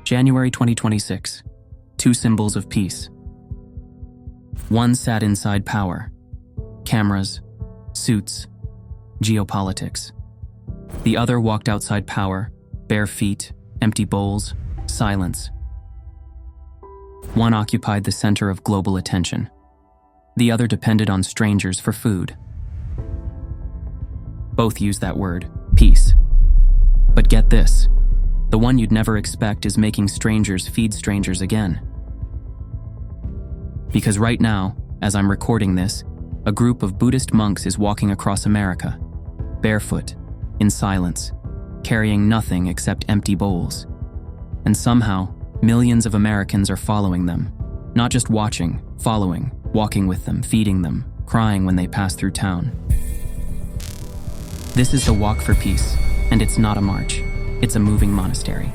January 2026. Two symbols of peace. One sat inside power. Cameras, suits, geopolitics. The other walked outside power, bare feet, empty bowls, silence. One occupied the center of global attention. The other depended on strangers for food. Both use that word, peace. But get this, the one you'd never expect is making strangers feed strangers again. Because right now, as I'm recording this, a group of Buddhist monks is walking across America, barefoot, in silence, carrying nothing except empty bowls. And somehow, millions of Americans are following them. Not just watching, following, walking with them, feeding them, crying when they pass through town. This is the Walk for Peace, and it's not a march. It's a moving monastery.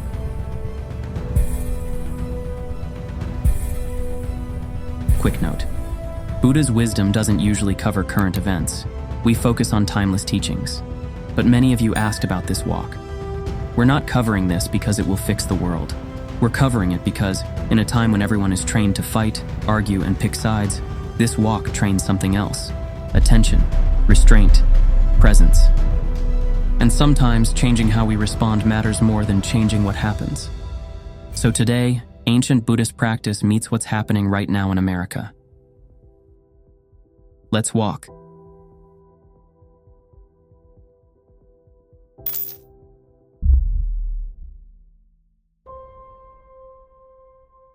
Quick note. Buddha's wisdom doesn't usually cover current events. We focus on timeless teachings. But many of you asked about this walk. We're not covering this because it will fix the world. We're covering it because, in a time when everyone is trained to fight, argue, and pick sides, this walk trains something else. Attention, restraint, presence. And sometimes changing how we respond matters more than changing what happens. So today, ancient Buddhist practice meets what's happening right now in America. Let's walk.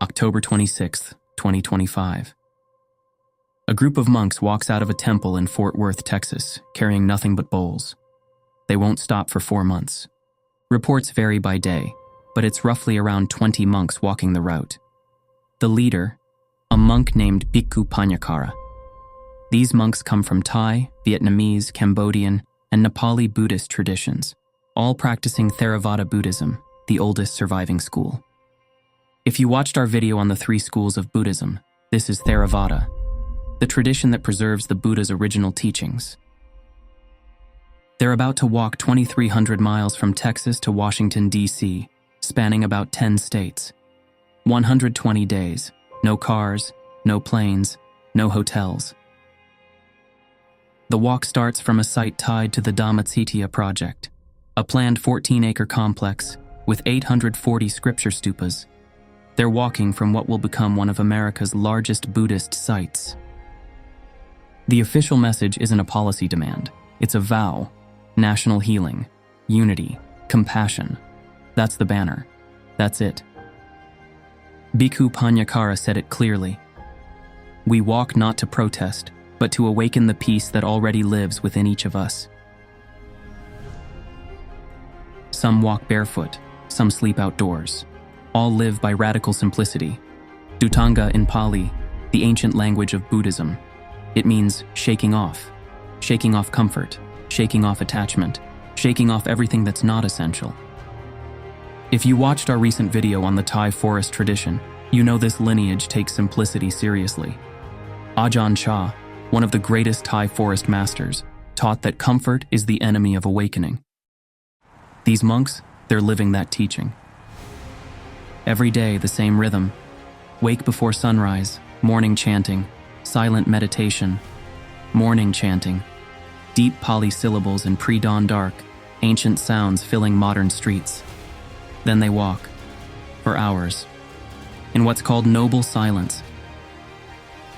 October 26th, 2025. A group of monks walks out of a temple in Fort Worth, Texas, carrying nothing but bowls. They won't stop for 4 months. Reports vary by day, but it's roughly around 20 monks walking the route. The leader, a monk named Bhikkhu Panyakara. These monks come from Thai, Vietnamese, Cambodian, and Nepali Buddhist traditions, all practicing Theravāda Buddhism, the oldest surviving school. If you watched our video on the 3 schools of Buddhism, this is Theravāda, the tradition that preserves the Buddha's original teachings. They're about to walk 2,300 miles from Texas to Washington, D.C., spanning about 10 states. 120 days, no cars, no planes, no hotels. The walk starts from a site tied to the Dhammacittaya project, a planned 14-acre complex with 840 scripture stupas. They're walking from what will become one of America's largest Buddhist sites. The official message isn't a policy demand, it's a vow. National healing, unity, compassion. That's the banner. That's it. Bhikkhu Panyakara said it clearly. We walk not to protest, but to awaken the peace that already lives within each of us. Some walk barefoot, some sleep outdoors. All live by radical simplicity. Dhutanga in Pali, the ancient language of Buddhism. It means shaking off comfort, shaking off attachment, shaking off everything that's not essential. If you watched our recent video on the Thai forest tradition, you know this lineage takes simplicity seriously. Ajahn Chah, one of the greatest Thai forest masters, taught that comfort is the enemy of awakening. These monks, they're living that teaching. Every day, the same rhythm. Wake before sunrise, morning chanting, silent meditation, morning chanting, deep Pali syllables in pre-dawn dark, ancient sounds filling modern streets. Then they walk, for hours, in what's called noble silence.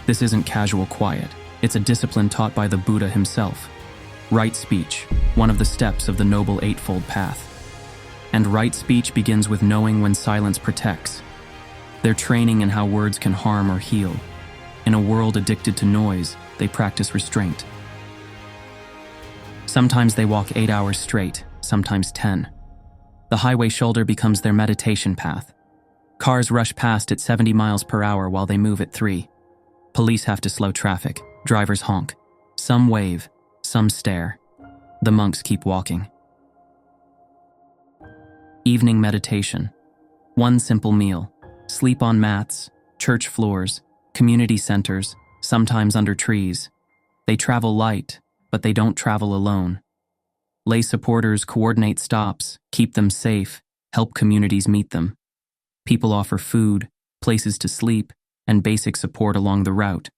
This isn't casual quiet, it's a discipline taught by the Buddha himself. Right speech, one of the steps of the Noble Eightfold Path. And right speech begins with knowing when silence protects. They're training in how words can harm or heal. In a world addicted to noise, they practice restraint. Sometimes they walk 8 hours straight, sometimes 10. The highway shoulder becomes their meditation path. Cars rush past at 70 miles per hour while they move at 3. Police have to slow traffic, drivers honk. Some wave, some stare. The monks keep walking. Evening meditation. One simple meal. Sleep on mats, church floors, community centers, sometimes under trees. They travel light, but they don't travel alone. Lay supporters coordinate stops, keep them safe, help communities meet them. People offer food, places to sleep, and basic support along the route.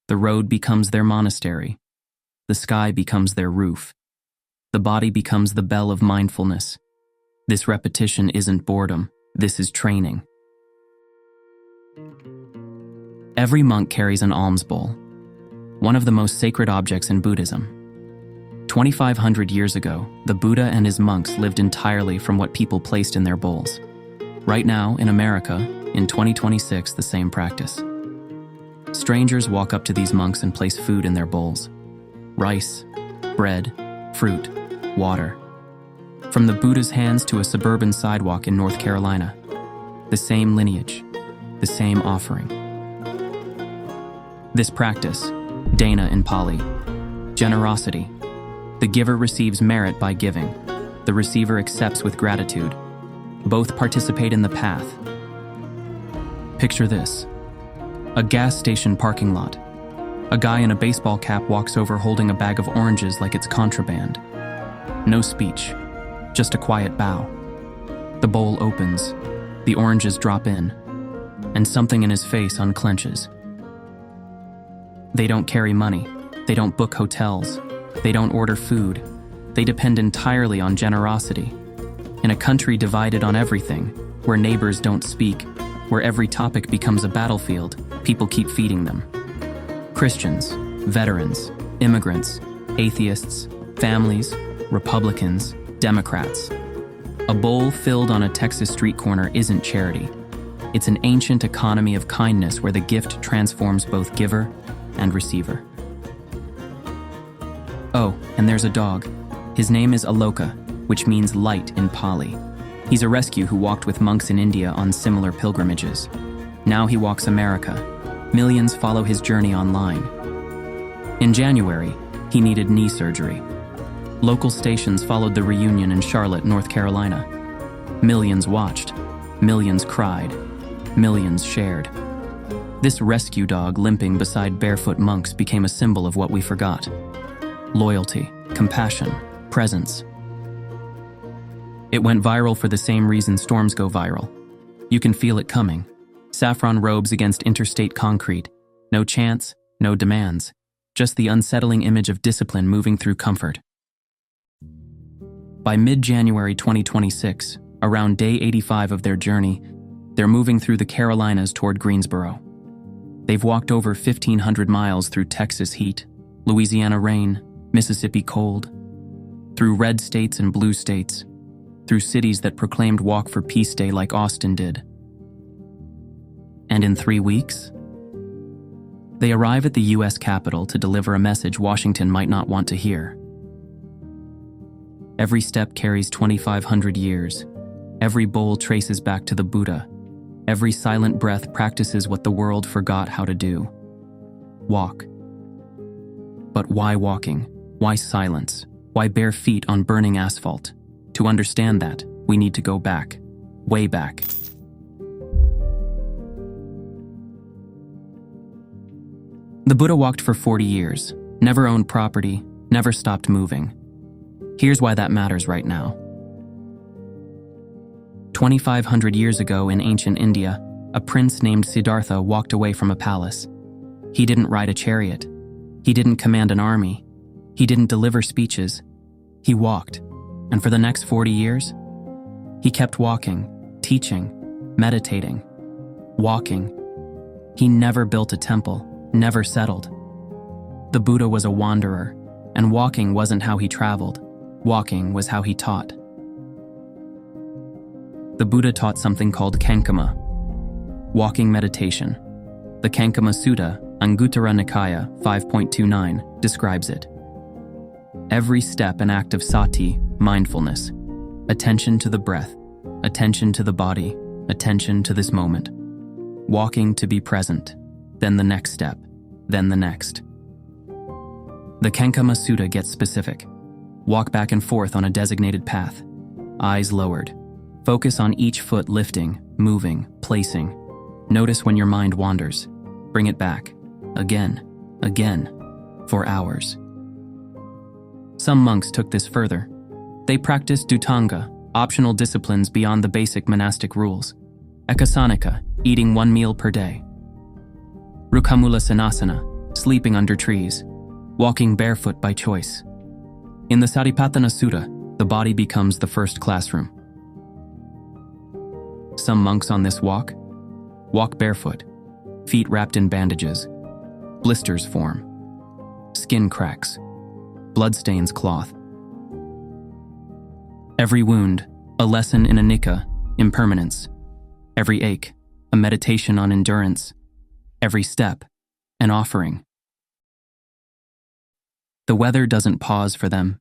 The road becomes their monastery. The sky becomes their roof. The body becomes the bell of mindfulness. This repetition isn't boredom, this is training. Every monk carries an alms bowl, one of the most sacred objects in Buddhism. 2,500 years ago, the Buddha and his monks lived entirely from what people placed in their bowls. Right now, in America, in 2026, the same practice. Strangers walk up to these monks and place food in their bowls. Rice, bread, fruit, water. From the Buddha's hands to a suburban sidewalk in North Carolina. The same lineage, the same offering. This practice, dana in Pali, generosity. The giver receives merit by giving. The receiver accepts with gratitude. Both participate in the path. Picture this. A gas station parking lot. A guy in a baseball cap walks over holding a bag of oranges like it's contraband. No speech, just a quiet bow. The bowl opens, the oranges drop in, and something in his face unclenches. They don't carry money, they don't book hotels, they don't order food, they depend entirely on generosity. In a country divided on everything, where neighbors don't speak, where every topic becomes a battlefield, people keep feeding them. Christians, veterans, immigrants, atheists, families, Republicans, Democrats. A bowl filled on a Texas street corner isn't charity. It's an ancient economy of kindness where the gift transforms both giver and receiver. Oh, and there's a dog. His name is Aloka, which means light in Pali. He's a rescue who walked with monks in India on similar pilgrimages. Now he walks America. Millions follow his journey online. In January, he needed knee surgery. Local stations followed the reunion in Charlotte, North Carolina. Millions watched. Millions cried. Millions shared. This rescue dog limping beside barefoot monks became a symbol of what we forgot. Loyalty, compassion, presence. It went viral for the same reason storms go viral. You can feel it coming. Saffron robes against interstate concrete. No chants, no demands. Just the unsettling image of discipline moving through comfort. By mid-January 2026, around day 85 of their journey, they're moving through the Carolinas toward Greensboro. They've walked over 1,500 miles through Texas heat, Louisiana rain, Mississippi cold, through red states and blue states, through cities that proclaimed Walk for Peace Day like Austin did. And in 3 weeks, they arrive at the U.S. Capitol to deliver a message Washington might not want to hear. Every step carries 2,500 years. Every bowl traces back to the Buddha. Every silent breath practices what the world forgot how to do. Walk. But why walking? Why silence? Why bare feet on burning asphalt? To understand that, we need to go back. Way back. The Buddha walked for 40 years, never owned property, never stopped moving. Here's why that matters right now. 2,500 years ago in ancient India, a prince named Siddhartha walked away from a palace. He didn't ride a chariot. He didn't command an army. He didn't deliver speeches. He walked. And for the next 40 years, he kept walking, teaching, meditating, walking. He never built a temple, never settled. The Buddha was a wanderer, and walking wasn't how he traveled. Walking was how he taught. The Buddha taught something called Kankama, walking meditation. The Kankama Sutta, Anguttara Nikaya 5.29, describes it. Every step an act of sati, mindfulness, attention to the breath, attention to the body, attention to this moment. Walking to be present, then the next step, then the next. The Kankama Sutta gets specific. Walk back and forth on a designated path, eyes lowered. Focus on each foot lifting, moving, placing. Notice when your mind wanders. Bring it back, again, for hours. Some monks took this further. They practiced dhutaṅga, optional disciplines beyond the basic monastic rules. Ekasanika, eating 1 meal per day. Rukamula Sanasana, sleeping under trees, walking barefoot by choice. In the Satipatthana Sutta, the body becomes the first classroom. Some monks on this walk barefoot, feet wrapped in bandages. Blisters form, skin cracks, bloodstains cloth. Every wound, a lesson in anicca, impermanence. Every ache, a meditation on endurance. Every step, an offering. The weather doesn't pause for them.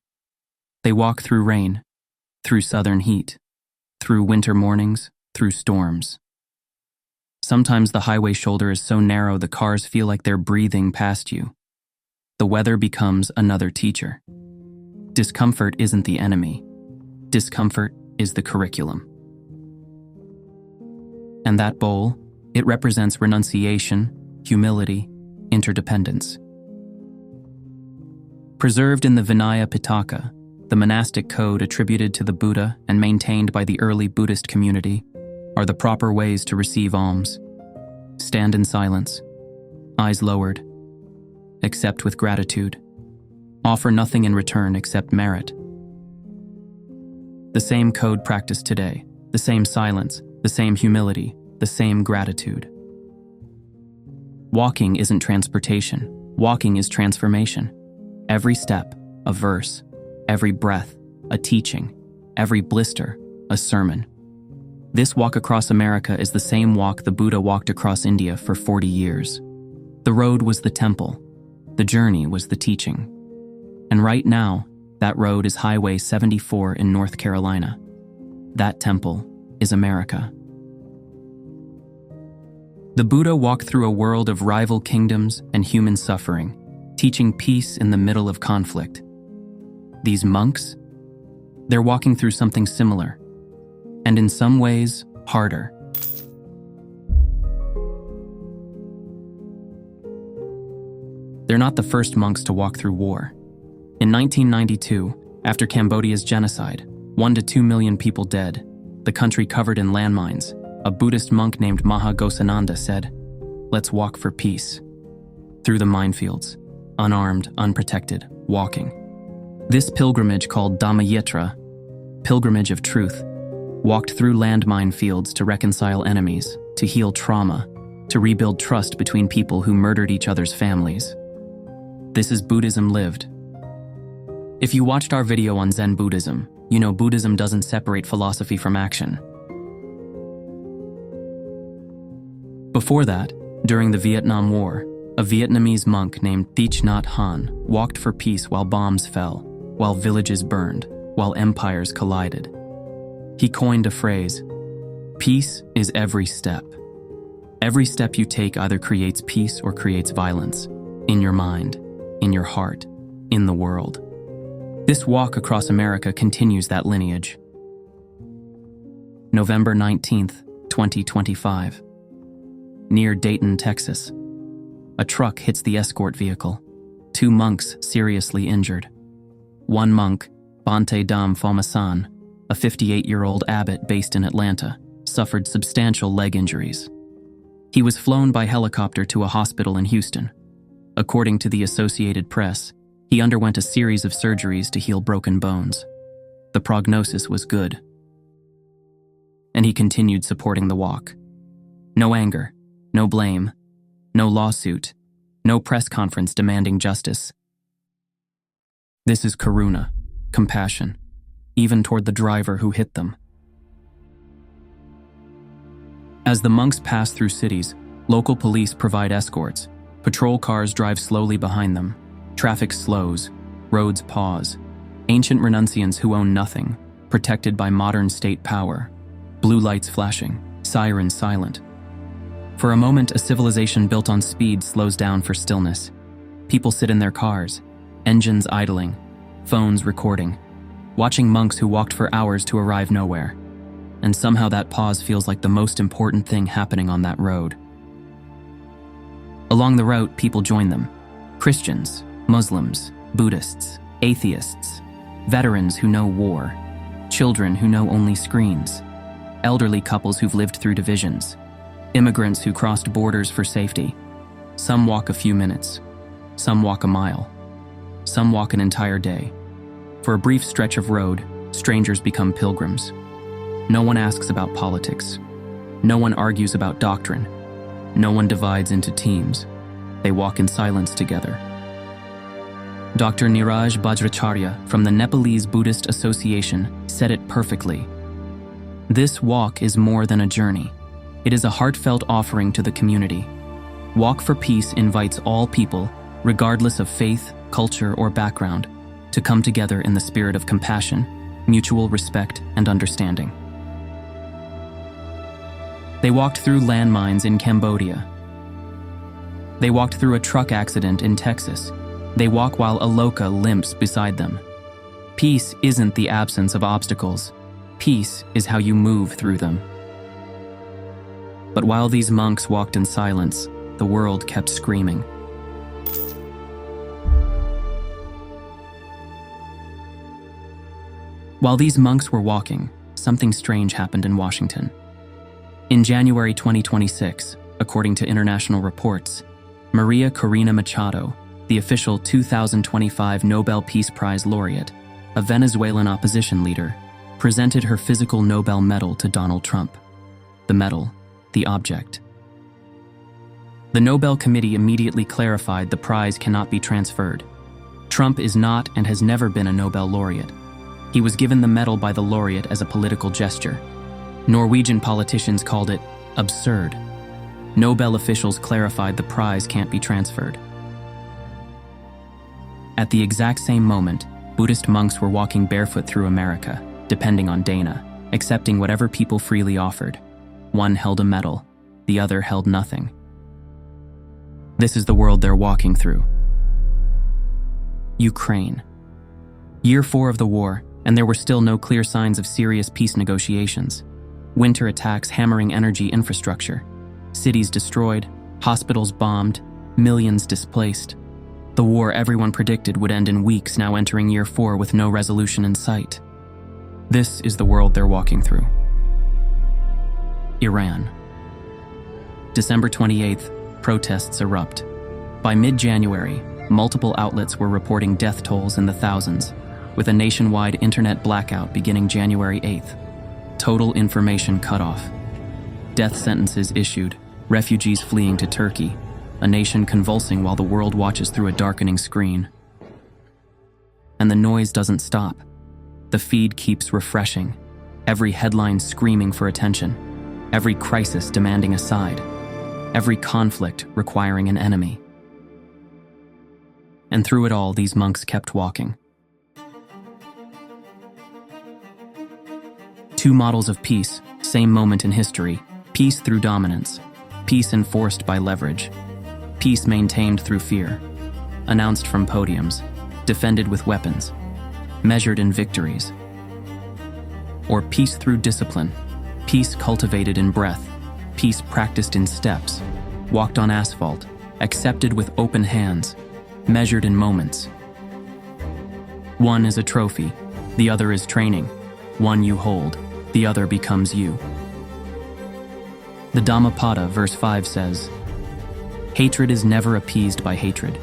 They walk through rain, through southern heat, through winter mornings, through storms. Sometimes the highway shoulder is so narrow the cars feel like they're breathing past you. The weather becomes another teacher. Discomfort isn't the enemy. Discomfort is the curriculum. And that bowl, it represents renunciation, humility, interdependence. Preserved in the Vinaya Pitaka, the monastic code attributed to the Buddha and maintained by the early Buddhist community, are the proper ways to receive alms. Stand in silence, eyes lowered, accept with gratitude, offer nothing in return except merit. The same code practiced today, the same silence, the same humility, the same gratitude. Walking isn't transportation, walking is transformation. Every step, a verse, every breath, a teaching, every blister, a sermon. This walk across America is the same walk the Buddha walked across India for 40 years. The road was the temple. The journey was the teaching. And right now, that road is Highway 74 in North Carolina. That temple is America. The Buddha walked through a world of rival kingdoms and human suffering, teaching peace in the middle of conflict. These monks, they're walking through something similar, and in some ways, harder. They're not the first monks to walk through war. In 1992, after Cambodia's genocide, 1 to 2 million people dead, the country covered in landmines, a Buddhist monk named Maha Ghosananda said, "Let's walk for peace." Through the minefields, unarmed, unprotected, walking. This pilgrimage called Dhammayitra, pilgrimage of truth, walked through landmine fields to reconcile enemies, to heal trauma, to rebuild trust between people who murdered each other's families. This is Buddhism lived. If you watched our video on Zen Buddhism, you know Buddhism doesn't separate philosophy from action. Before that, during the Vietnam War, a Vietnamese monk named Thich Nhat Hanh walked for peace while bombs fell, while villages burned, while empires collided. He coined a phrase, "Peace is every step." Every step you take either creates peace or creates violence, in your mind, in your heart, in the world. This walk across America continues that lineage. November 19th, 2025. Near Dayton, Texas. A truck hits the escort vehicle. 2 monks seriously injured. One monk, Bhante Dham Phomasan, a 58-year-old abbot based in Atlanta, suffered substantial leg injuries. He was flown by helicopter to a hospital in Houston. According to the Associated Press, he underwent a series of surgeries to heal broken bones. The prognosis was good. And he continued supporting the walk. No anger, no blame, no lawsuit, no press conference demanding justice. This is karuna, compassion, even toward the driver who hit them. As the monks pass through cities, local police provide escorts. Patrol cars drive slowly behind them. Traffic slows, roads pause. Ancient renunciants who own nothing, protected by modern state power. Blue lights flashing, sirens silent. For a moment, a civilization built on speed slows down for stillness. People sit in their cars, engines idling, phones recording, watching monks who walked for hours to arrive nowhere. And somehow that pause feels like the most important thing happening on that road. Along the route, people join them. Christians, Muslims, Buddhists, atheists, veterans who know war, children who know only screens. elderly couples who've lived through divisions, immigrants who crossed borders for safety. Some walk a few minutes, some walk a mile, some walk an entire day. For a brief stretch of road, strangers become pilgrims. No one asks about politics. No one argues about doctrine. No one divides into teams. They walk in silence together. Dr. Niraj Bajracharya from the Nepalese Buddhist Association said it perfectly. This walk is more than a journey. It is a heartfelt offering to the community. Walk for Peace invites all people, regardless of faith, culture, or background, to come together in the spirit of compassion, mutual respect, and understanding. They walked through landmines in Cambodia. They walked through a truck accident in Texas. They walk while Aloka limps beside them. Peace isn't the absence of obstacles. Peace is how you move through them. But while these monks walked in silence, the world kept screaming. While these monks were walking, something strange happened in Washington. In January 2026, according to international reports, Maria Corina Machado, the official 2025 Nobel Peace Prize laureate, a Venezuelan opposition leader, presented her physical Nobel medal to Donald Trump. The medal, the object. The Nobel Committee immediately clarified the prize cannot be transferred. Trump is not and has never been a Nobel laureate. He was given the medal by the laureate as a political gesture. Norwegian politicians called it absurd. Nobel officials clarified the prize can't be transferred. At the exact same moment, Buddhist monks were walking barefoot through America, depending on Dana, accepting whatever people freely offered. One held a medal, the other held nothing. This is the world they're walking through. Ukraine. Year 4 of the war, and there were still no clear signs of serious peace negotiations. Winter attacks hammering energy infrastructure. Cities destroyed, hospitals bombed, millions displaced. The war everyone predicted would end in weeks now entering year 4 with no resolution in sight. This is the world they're walking through. Iran. December 28th, protests erupt. By mid-January, multiple outlets were reporting death tolls in the thousands, with a nationwide internet blackout beginning January 8th. Total information cut off. Death sentences issued, refugees fleeing to Turkey, a nation convulsing while the world watches through a darkening screen. And the noise doesn't stop. The feed keeps refreshing, every headline screaming for attention, every crisis demanding a side, every conflict requiring an enemy. And through it all, these monks kept walking. Two models of peace, same moment in history: peace through dominance, peace enforced by leverage, peace maintained through fear, announced from podiums, defended with weapons, measured in victories. Or peace through discipline, peace cultivated in breath, peace practiced in steps, walked on asphalt, accepted with open hands, measured in moments. One is a trophy, the other is training. One you hold, the other becomes you. The Dhammapada, verse 5 says, "Hatred is never appeased by hatred.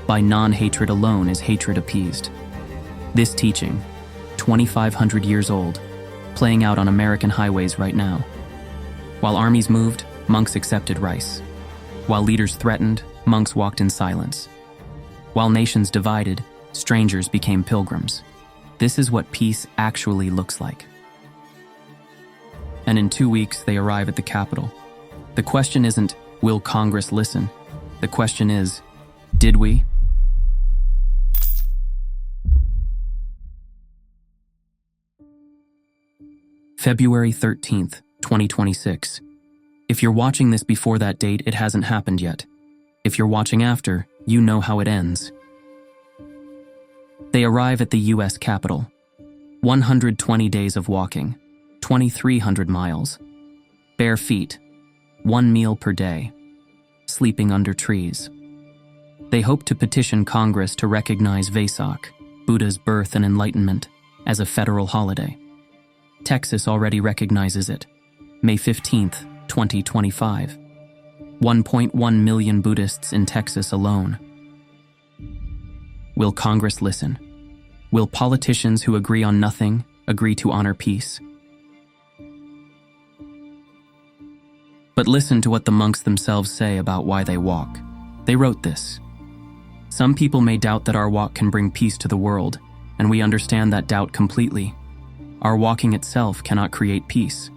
By non-hatred alone is hatred appeased." This teaching, 2,500 years old, playing out on American highways right now. While armies moved, monks accepted rice. While leaders threatened, monks walked in silence. While nations divided, strangers became pilgrims. This is what peace actually looks like. And in 2 weeks, they arrive at the Capitol. The question isn't, will Congress listen? The question is, did we? February 13th, 2026. If you're watching this before that date, it hasn't happened yet. If you're watching after, you know how it ends. They arrive at the U.S. Capitol. 120 days of walking, 2,300 miles. Bare feet, 1 meal per day, sleeping under trees. They hope to petition Congress to recognize Vesak, Buddha's birth and enlightenment, as a federal holiday. Texas already recognizes it, May 15th, 2025. 1.1 million Buddhists in Texas alone. Will Congress listen? Will politicians who agree on nothing agree to honor peace? But listen to what the monks themselves say about why they walk. They wrote this. Some people may doubt that our walk can bring peace to the world, and we understand that doubt completely. Our walking itself cannot create peace,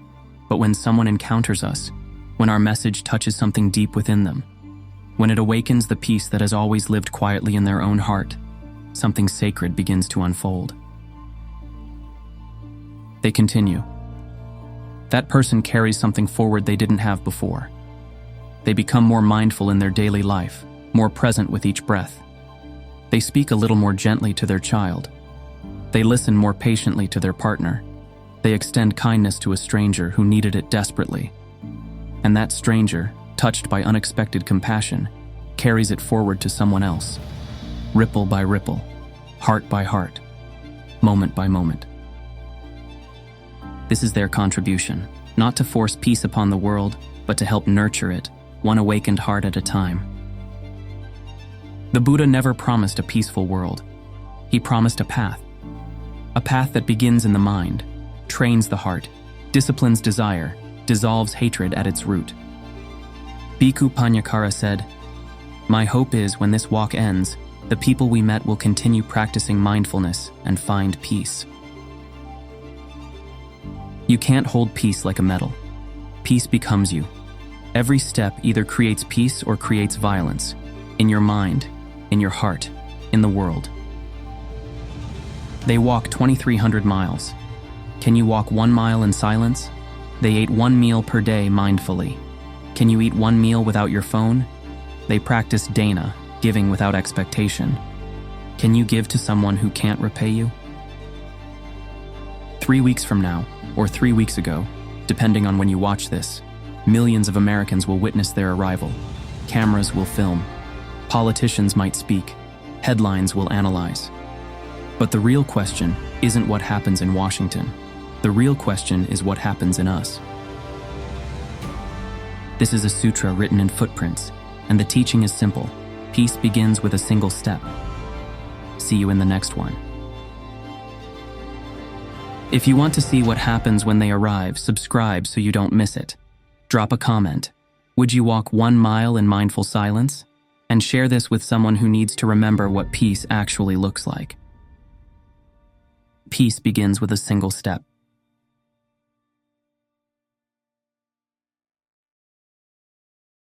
but when someone encounters us, when our message touches something deep within them, when it awakens the peace that has always lived quietly in their own heart, something sacred begins to unfold. They continue. That person carries something forward they didn't have before. They become more mindful in their daily life, more present with each breath. They speak a little more gently to their child. They listen more patiently to their partner. They extend kindness to a stranger who needed it desperately. And that stranger, touched by unexpected compassion, carries it forward to someone else, ripple by ripple, heart by heart, moment by moment. This is their contribution, not to force peace upon the world, but to help nurture it, one awakened heart at a time. The Buddha never promised a peaceful world. He promised a path that begins in the mind, trains the heart, disciplines desire, dissolves hatred at its root. Bhikkhu Panyakara said, "My hope is when this walk ends, the people we met will continue practicing mindfulness and find peace." You can't hold peace like a medal. Peace becomes you. Every step either creates peace or creates violence, in your mind, in your heart, in the world. They walk 2,300 miles. Can you walk 1 mile in silence? They ate 1 meal per day mindfully. Can you eat 1 meal without your phone? They practice dana, giving without expectation. Can you give to someone who can't repay you? 3 weeks from now, or 3 weeks ago, depending on when you watch this, millions of Americans will witness their arrival. Cameras will film. Politicians might speak. Headlines will analyze. But the real question isn't what happens in Washington. The real question is what happens in us. This is a sutra written in footprints, and the teaching is simple. Peace begins with a single step. See you in the next one. If you want to see what happens when they arrive, subscribe so you don't miss it. Drop a comment. Would you walk 1 mile in mindful silence? And share this with someone who needs to remember what peace actually looks like. Peace begins with a single step.